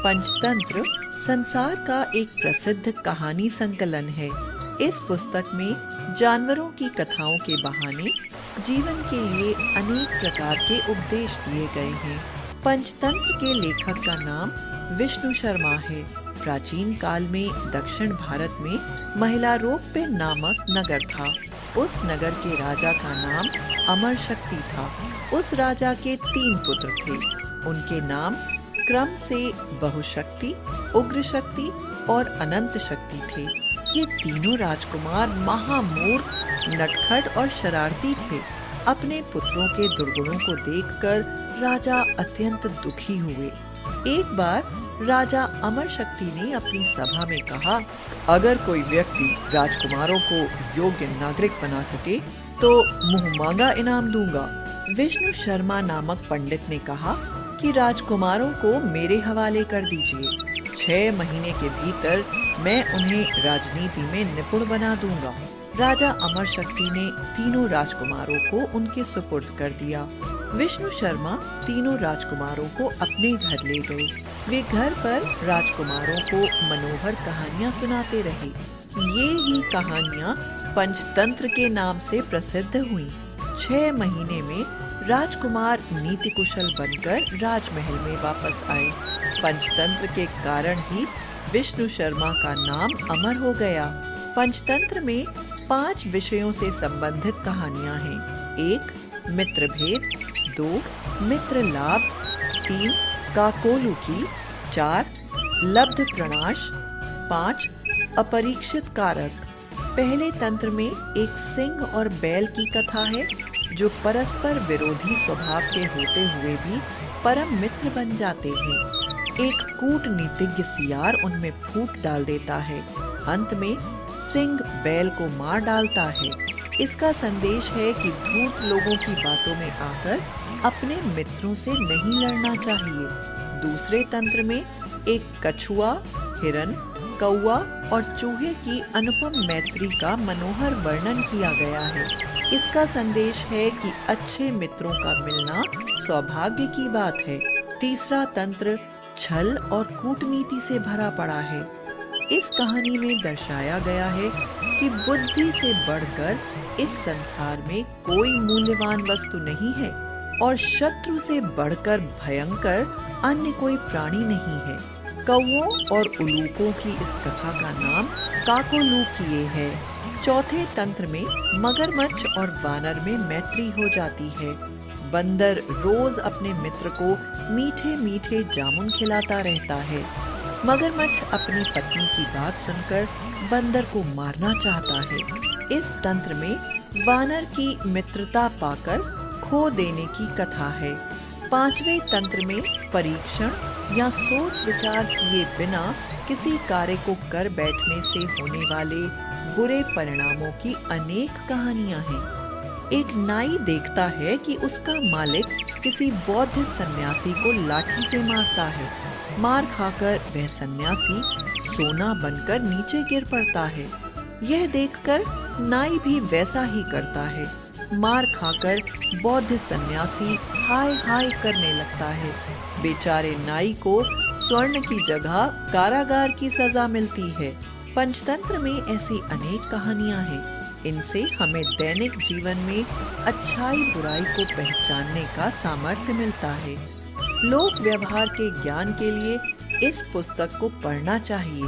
पंचतंत्र संसार का एक प्रसिद्ध कहानी संकलन है। इस पुस्तक में जानवरों की कथाओं के बहाने जीवन के लिए अनेक प्रकार के उपदेश दिए गए हैं। पंचतंत्र के लेखक का नाम विष्णु शर्मा है। प्राचीन काल में दक्षिण भारत में महिलारोप्य नामक नगर था। उस नगर के राजा का नाम अमर शक्ति था। उस राजा के 3 पुत्र थे। उनके नाम क्रम से बहुशक्ति, उग्र शक्ति और अनंत शक्ति थे। ये तीनों राजकुमार महामूर्ख, नटखट और शरारती थे। अपने पुत्रों के दुर्गुणों को देखकर राजा अत्यंत दुखी हुए। एक बार राजा अमर शक्ति ने अपनी सभा में कहा, अगर कोई व्यक्ति राजकुमारों को योग्य नागरिक बना सके तो मुंह मांगा इनाम दूंगा। विष्णु शर्मा नामक पंडित ने कहा कि राजकुमारों को मेरे हवाले कर दीजिए। 6 महीने के भीतर मैं उन्हें राजनीति में निपुण बना दूंगा। राजा अमर शक्ति ने तीनों राजकुमारों को उनके सुपुर्द कर दिया। विष्णु शर्मा तीनों राजकुमारों को अपने घर ले गए। वे घर पर राजकुमारों को मनोहर कहानियां सुनाते रहे। ये ही कहानियां पंचतंत्र के नाम से प्रसिद्ध हुईं। 6 महीने में राजकुमार नीति कुशल बनकर राजमहल में वापस आए। पंचतंत्र के कारण ही विष्णु शर्मा का नाम अमर हो गया। पंचतंत्र में 5 विषयों से संबंधित कहानियां हैं। 1 मित्र भेद, 2 मित्र लाभ, 3 काकोलुकी, 4 लब्ध प्रणाश, 5 अपरीक्षित कारक। पहले तंत्र में एक सिंह और बैल की कथा है जो परस्पर विरोधी स्वभाव के होते हुए भी परम मित्र बन जाते हैं। एक कूटनीतिज्ञ सियार उनमें फूट डाल देता है। अंत में सिंह बैल को मार डालता है। इसका संदेश है कि धूर्त लोगों की बातों में आकर अपने मित्रों से नहीं लड़ना चाहिए। दूसरे तंत्र में एक कछुआ, हिरन, कौवा और चूहे की अनुपम मैत्री का मनोहर वर्णन किया गया है। इसका संदेश है कि अच्छे मित्रों का मिलना सौभाग्य की बात है। तीसरा तंत्र छल और कूटनीति से भरा पड़ा है। इस कहानी में दर्शाया गया है कि बुद्धि से बढ़कर इस संसार में कोई मूल्यवान वस्तु नहीं है और शत्रु से बढ़कर भयंकर अन्य कोई प्राणी नहीं है। कौवों और उल्लूकों की इस कथा का नाम काकोलुकीय है। चौथे तंत्र में मगरमच्छ और वानर में मैत्री हो जाती है। बंदर रोज अपने मित्र को मीठे मीठे जामुन खिलाता रहता है। मगरमच्छ अपनी पत्नी की बात सुनकर बंदर को मारना चाहता है। इस तंत्र में वानर की मित्रता पाकर खो देने की कथा है। 5वें तंत्र में परीक्षण या सोच विचार किए बिना किसी कार्य को कर बैठने से होने वाले बुरे परिणामों की अनेक कहानियां हैं। एक नाई देखता है कि उसका मालिक किसी बौद्ध सन्यासी को लाठी से मारता है। मार खाकर वह सन्यासी सोना बनकर नीचे गिर पड़ता है। यह देखकर नाई भी वैसा ही करता है। मार खाकर बौद्ध सन्यासी हाय हाय करने लगता है। बेचारे नाई को स्वर्ण की जगह कारागार की सजा मिलती है। पंचतंत्र में ऐसी अनेक कहानियां हैं। इनसे हमें दैनिक जीवन में अच्छाई बुराई को पहचानने का सामर्थ्य मिलता है। लोक व्यवहार के ज्ञान के लिए इस पुस्तक को पढ़ना चाहिए।